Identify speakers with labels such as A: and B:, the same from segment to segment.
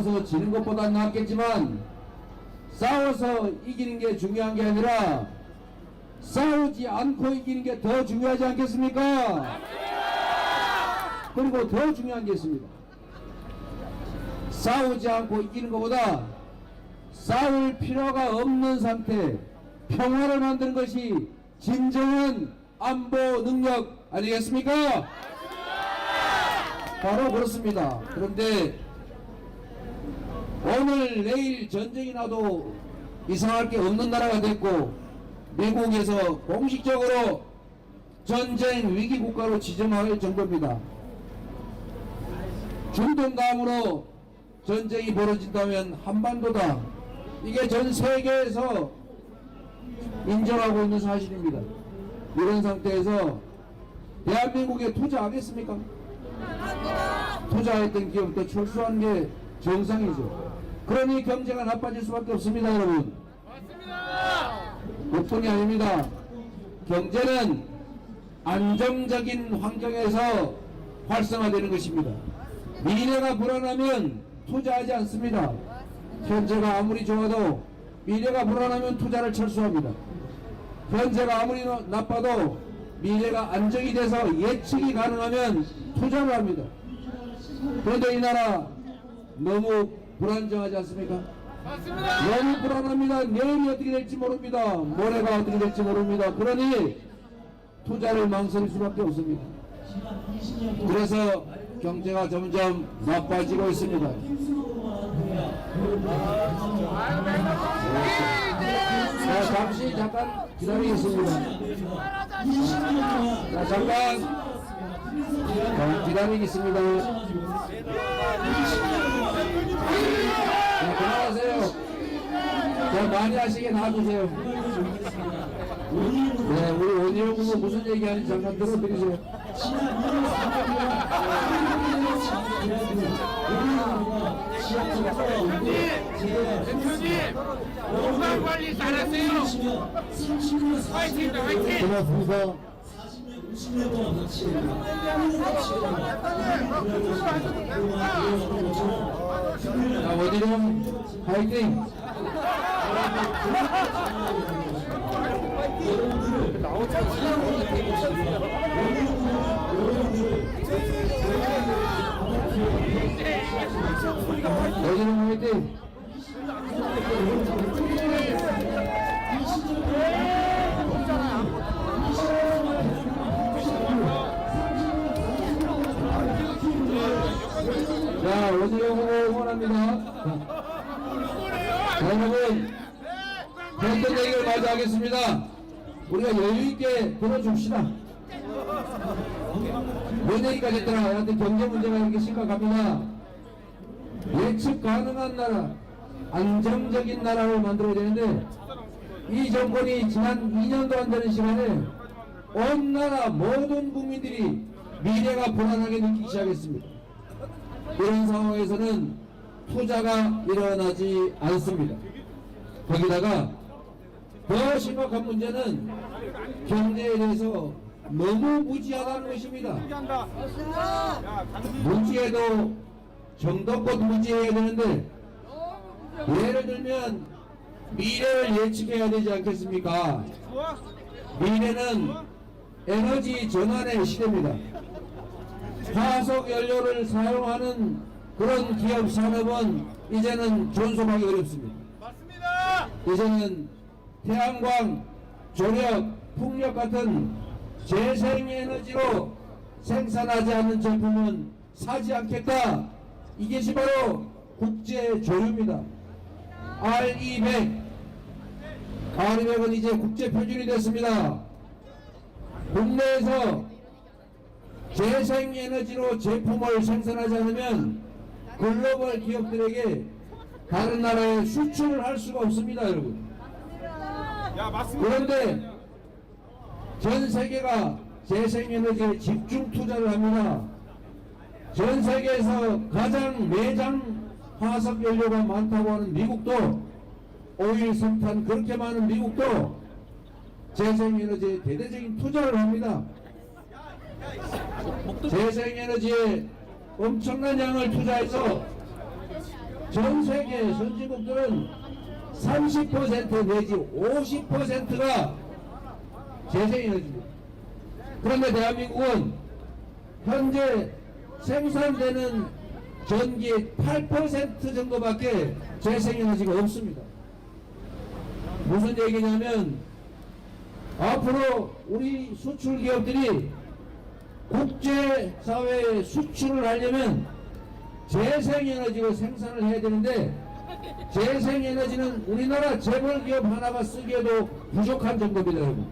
A: 싸워서 지는 것보다 낫겠지만 싸워서 이기는 게 중요한 게 아니라 싸우지 않고 이기는 게 더 중요하지 않겠습니까? 그리고 더 중요한 게 있습니다. 싸우지 않고 이기는 것보다 싸울 필요가 없는 상태, 평화를 만드는 것이 진정한 안보 능력 아니겠습니까? 바로 그렇습니다. 그런데 오늘 내일 전쟁이 나도 이상할 게 없는 나라가 됐고 미국에서 공식적으로 전쟁 위기 국가로 지정할 정도입니다. 중동 다음으로 전쟁이 벌어진다면 한반도다. 이게 전 세계에서 인정하고 있는 사실입니다. 이런 상태에서 대한민국에 투자하겠습니까? 투자했던 기업도 철수하는 게 정상이죠. 그러니 경제가 나빠질 수밖에 없습니다, 여러분. 맞습니다. 그뿐이 아닙니다. 경제는 안정적인 환경에서 활성화되는 것입니다. 미래가 불안하면 투자하지 않습니다. 현재가 아무리 좋아도 미래가 불안하면 투자를 철수합니다. 현재가 아무리 나빠도 미래가 안정이 돼서 예측이 가능하면 투자를 합니다. 그런데 이 나라 너무 불안정하지 않습니까? 맞습니다. 너무 불안합니다. 내일이 어떻게 될지 모릅니다. 모레가 어떻게 될지 모릅니다. 그러니 투자를 망설일 수밖에 없습니다. 그래서 경제가 점점 나빠지고 있습니다. 자, 잠깐 기다리겠습니다. 자, 잠깐 기다리겠습니다. 자, 그만하세요. 자, 많이 하시게 놔두세요. 네, 우리 원희룡 후보 무슨 얘기하는지 잠깐 들어드리세요.
B: 대표님, 건강 관리 잘하세요. 화이팅입니다, 화이팅.
A: 고맙습니다. 자, 원희룡 화이팅! 원희룡 화이팅! 자, 원희룡 후보 응원합니다. 자, 여러분, 정권 대결 마저 하겠습니다. 우리가 여유있게 들어줍시다. 뭔 얘기까지 했더라. 하여튼 경제 문제가 이렇게 심각합니다. 예측 가능한 나라, 안정적인 나라를 만들어야 되는데, 이 정권이 지난 2년도 안 되는 시간에 온 나라 모든 국민들이 미래가 불안하게 느끼기 시작했습니다. 이런 상황에서는 투자가 일어나지 않습니다. 거기다가 더 심각한 문제는 경제에 대해서 너무 무지하다는 것입니다. 무지해도 정도껏 무지해야 되는데, 예를 들면 미래를 예측해야 되지 않겠습니까? 미래는 에너지 전환의 시대입니다. 화석 연료를 사용하는 그런 기업 산업은 이제는 존속하기 어렵습니다. 맞습니다. 이제는 태양광, 조력, 풍력 같은 재생에너지로 생산하지 않는 제품은 사지 않겠다. 이것이 바로 국제 조류입니다. R200, R200은 이제 국제 표준이 됐습니다. 국내에서 재생에너지로 제품을 생산하지 않으면 글로벌 기업들에게 다른 나라에 수출을 할 수가 없습니다, 여러분. 그런데 전 세계가 재생에너지에 집중 투자를 합니다. 전 세계에서 가장 매장 화석 연료가 많다고 하는 미국도, 오일, 석탄 그렇게 많은 미국도 재생에너지에 대대적인 투자를 합니다. 재생에너지에 엄청난 양을 투자해서 전 세계 선진국들은 30% 내지 50%가 재생에너지입니다. 그런데 대한민국은 현재 생산되는 전기의 8% 정도밖에 재생에너지가 없습니다. 무슨 얘기냐면 앞으로 우리 수출 기업들이 국제사회에 수출을 하려면 재생에너지로 생산을 해야 되는데 재생에너지는 우리나라 재벌기업 하나가 쓰기에도 부족한 정도입니다. 여러분.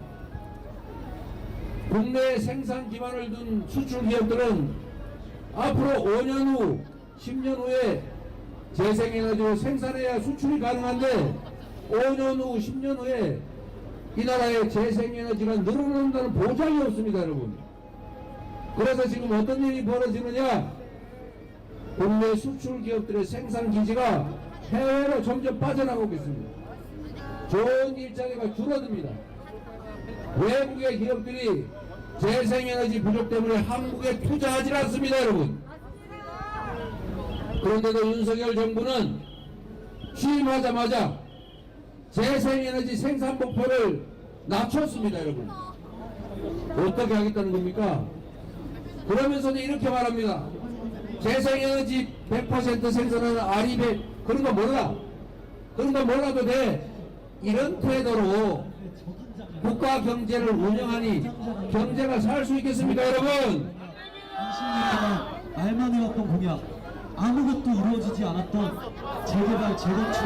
A: 국내 생산 기반을 둔 수출 기업들은 앞으로 5년 후 10년 후에 재생에너지로 생산해야 수출이 가능한데 5년 후 10년 후에 이 나라의 재생에너지가 늘어난다는 보장이 없습니다. 여러분. 그래서 지금 어떤 일이 벌어지느냐, 국내 수출 기업들의 생산 기지가 해외로 점점 빠져나가고 있습니다. 좋은 일자리가 줄어듭니다. 외국의 기업들이 재생에너지 부족 때문에 한국에 투자하지 않습니다. 여러분. 그런데도 윤석열 정부는 취임하자마자 재생에너지 생산 목표를 낮췄습니다. 여러분. 어떻게 하겠다는 겁니까? 그러면서도 이렇게 말합니다. 재생에너지 100% 생산하는 아리백 그런 거 몰라. 그런 거 몰라도 돼. 이런 태도로 국가 경제를 운영하니 경제가 살 수 있겠습니까, 여러분?
C: 20년 동안 말만 해왔던 공약, 아무것도 이루어지지 않았던 재개발, 재건축,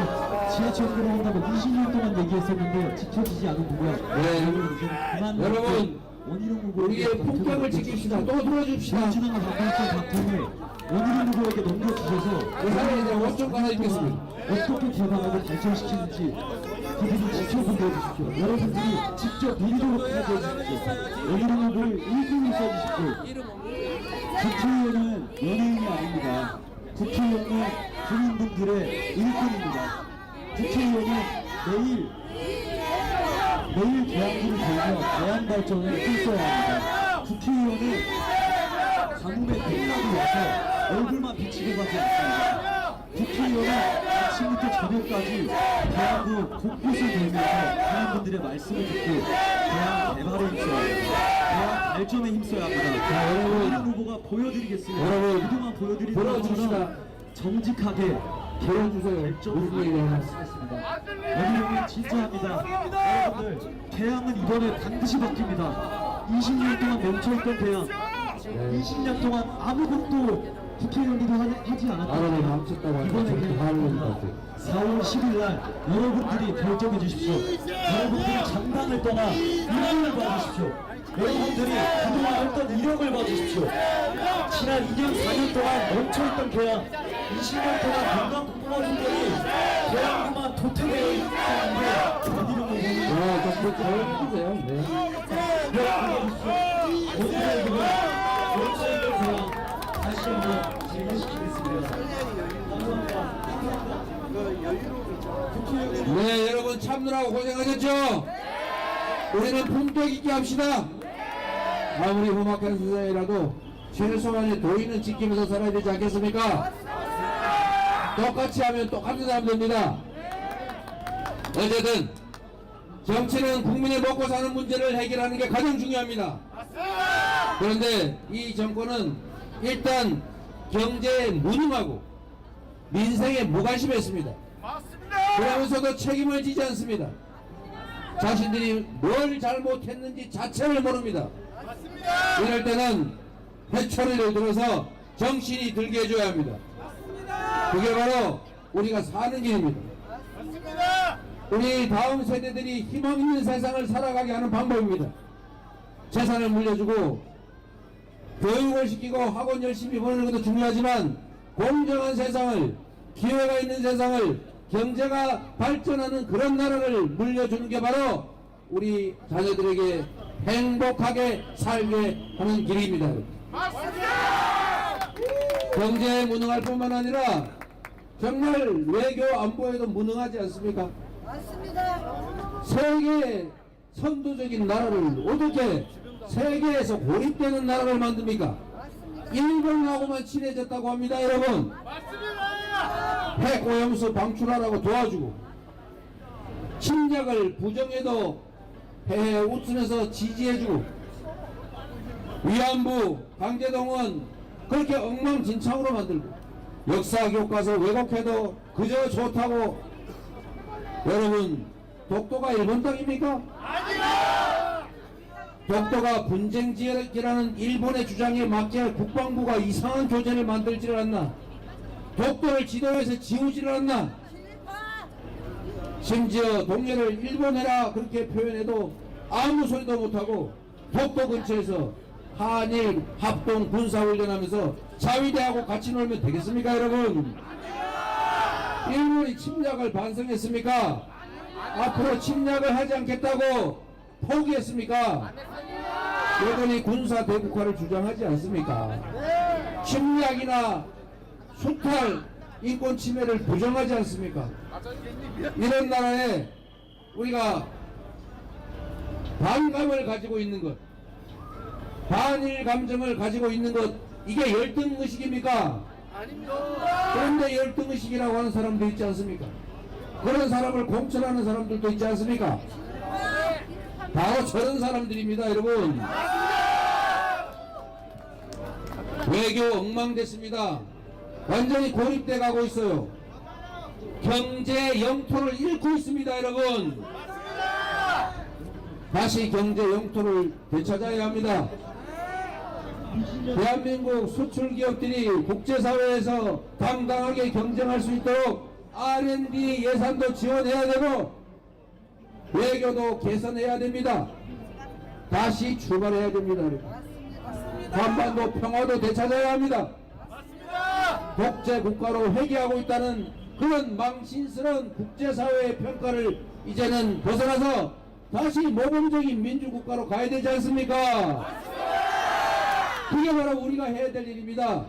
C: 지하철 들어온다고 20년 동안 얘기했었는데 지켜지지 않은 공약.
A: 네, 여러분, 우리의 품격을 지킵시다. 또 들어줍시다.
C: 정치당을 바꿨던 작품을 원희룡 후보에게 넘겨주셔서
A: 그 사람이 이제 5점 하나 있겠습니다.
C: 어떻게 개방하고 발전시키는지 그들을 지켜보게 해주십시오. 여러분들이 직접 밀도록 하게 해주십시오. 원희룡 후보를 일꾼을 써주십시오. 국회의원은 연예인이 아닙니다. 국회의원은 국민분들의 일꾼입니다. 국회의원은 매일 대한민국을 돌며 대한 발전을 힘써야 합니다. 국회의원은 가뭄에 땡나고 와서 얼굴만 비치고 가지 않습니다. 국회의원은 아침부터 저녁까지 대한민국 곳곳을 돌면서 사람분들의 말씀을 듣고 대한 개발에 힘써야 합니다. 대한 발전에 힘써야 합니다.
A: 자, 여러분.
C: 이런 후보가 보여드리겠습니다.
A: 여러분,
C: 그동안 보여드리던
A: 들어줍시다.
C: 것처럼 정직하게
A: 들어주세요. 무슨 얘기를 하나 쓰겠습니다.
C: 여러분 진짜합니다. 여러분들 대항은 이번에 반드시 바뀝니다. 20년 동안 멈춰있던 대항, 20년 동안 아무것도 국회의원들이 하지
A: 나라를
C: 않았던
A: 멈췄다고 하니까
C: 이번에
A: 저렇게 화를 것 같아요.
C: 4월 10일 날 여러분들이 결정해 주십시오. 여러분들이 장당을 떠나 이름을 봐주십시오. 여러분들이 그동안 했던 이력을 봐주십시오. 지난 2년 4년 동안 멈춰있던 대항, 20년 동안 건강 뽑아줬더니 대한민국만 도태되어 있었는데 어디로 보면
A: 좀 들어주세요. 네.
C: 다시 한번 진행시키겠습니다.
A: 네, 여러분 참느라고 고생하셨죠? 우리는 품격 있게 합시다. 아무리 험악한 세상이라도 최소한의 도의는 지키면서 살아야 되지 않겠습니까? 똑같이 하면 똑같은 사람 됩니다. 어쨌든 정치는 국민의 먹고 사는 문제를 해결하는 게 가장 중요합니다. 그런데 이 정권은 일단 경제에 무능하고 민생에 무관심했습니다. 그러면서도 책임을 지지 않습니다. 자신들이 뭘 잘못했는지 자체를 모릅니다. 이럴 때는 회초리를 들어서 정신이 들게 해줘야 합니다. 그게 바로 우리가 사는 길입니다. 우리 다음 세대들이 희망 있는 세상을 살아가게 하는 방법입니다. 재산을 물려주고 교육을 시키고 학원 열심히 보내는 것도 중요하지만 공정한 세상을, 기회가 있는 세상을, 경제가 발전하는 그런 나라를 물려주는 게 바로 우리 자녀들에게 행복하게 살게 하는 길입니다. 경제에 무능할 뿐만 아니라 정말 외교 안보에도 무능하지 않습니까?
D: 맞습니다.
A: 세계 선도적인 나라를 어떻게 세계에서 고립되는 나라를 만듭니까? 일본하고만 친해졌다고 합니다, 여러분. 핵오염수 방출하라고 도와주고 침략을 부정해도 해외 웃으면서 지지해주고 위안부 강제동원 그렇게 엉망진창으로 만들고 역사 교과서 왜곡해도 그저 좋다고. 여러분, 독도가 일본 땅입니까? 아니요. 독도가 분쟁 지역이라는 일본의 주장에 맞게 국방부가 이상한 교재를 만들지를 않나? 독도를 지도에서 지우지를 않나? 심지어 동해를 일본해라 그렇게 표현해도 아무 소리도 못하고 독도 근처에서 한일 합동 군사훈련하면서 자위대하고 같이 놀면 되겠습니까 여러분? 일본이 침략을 반성했습니까? 앞으로 침략을 하지 않겠다고 포기했습니까? 여전히 군사 대국화를 주장하지 않습니까? 침략이나 수탈, 인권 침해를 부정하지 않습니까? 이런 나라에 우리가 반감을 가지고 있는 것, 반일 감정을 가지고 있는 것, 이게 열등의식입니까? 그런데 열등의식이라고 하는 사람도 있지 않습니까? 그런 사람을 공천하는 사람들도 있지 않습니까? 바로 저런 사람들입니다 여러분. 외교 엉망됐습니다. 완전히 고립돼 가고 있어요. 경제 영토를 잃고 있습니다 여러분. 다시 경제 영토를 되찾아야 합니다. 대한민국 수출기업들이 국제사회에서 당당하게 경쟁할 수 있도록 R&D 예산도 지원해야 되고 외교도 개선해야 됩니다. 다시 출발해야 됩니다. 한반도 평화도 되찾아야 합니다. 독재 국가로 회귀하고 있다는 그런 망신스러운 국제사회의 평가를 이제는 벗어나서 다시 모범적인 민주국가로 가야 되지 않습니까? 그게 바로 우리가 해야 될 일입니다.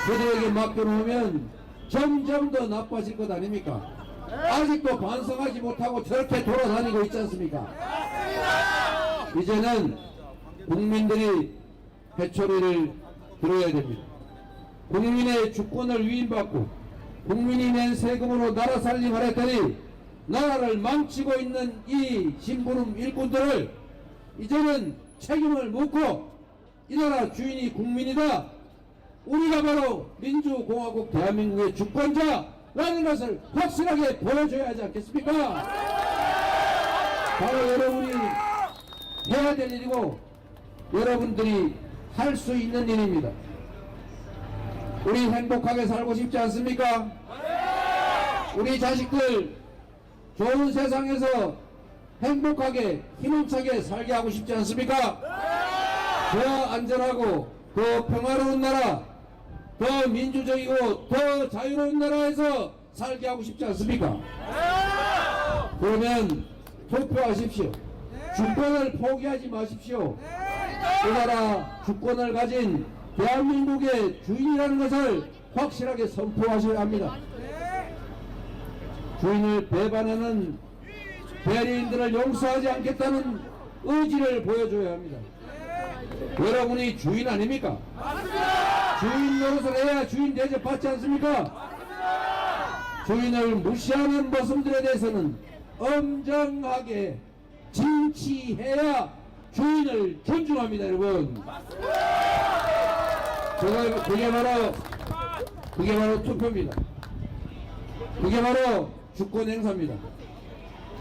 A: 그들에게 맡겨놓으면 점점 더 나빠질 것 아닙니까? 아직도 반성하지 못하고 저렇게 돌아다니고 있지 않습니까? 이제는 국민들이 회초리를 들어야 됩니다. 국민의 주권을 위임받고 국민이 낸 세금으로 나라 살림하랬더니 나라를 망치고 있는 이 심부름 일꾼들을 이제는 책임을 묻고 이 나라 주인이 국민이다. 우리가 바로 민주공화국 대한민국의 주권자라는 것을 확실하게 보여줘야 하지 않겠습니까? 바로 여러분이 해야 될 일이고 여러분들이 할 수 있는 일입니다. 우리 행복하게 살고 싶지 않습니까? 우리 자식들 좋은 세상에서 행복하게 희망차게 살게 하고 싶지 않습니까? 더 안전하고 더 평화로운 나라, 더 민주적이고 더 자유로운 나라에서 살게 하고 싶지 않습니까? 그러면 투표하십시오. 주권을 포기하지 마십시오. 그 나라 주권을 가진 대한민국의 주인이라는 것을 확실하게 선포하셔야 합니다. 주인을 배반하는 대리인들을 용서하지 않겠다는 의지를 보여줘야 합니다. 여러분이 주인 아닙니까? 주인 노릇을 해야 주인 대접 받지 않습니까? 주인을 무시하는 모습들에 대해서는 엄정하게 진치해야 주인을 존중합니다 여러분. 제가 그게 바로 투표입니다. 그게 바로 주권 행사입니다.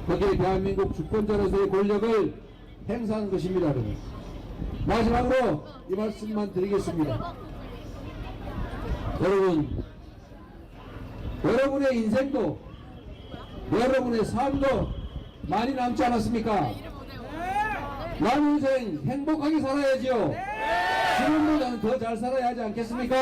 A: 거기에 대한민국 주권자로서의 권력을 행사한 것입니다 여러분. 마지막으로 이 말씀만 드리겠습니다. 여러분, 여러분의 인생도 여러분의 삶도 많이 남지 않았습니까? 남은 인생 행복하게 살아야지요. 지금보다는 더 잘 살아야 하지 않겠습니까?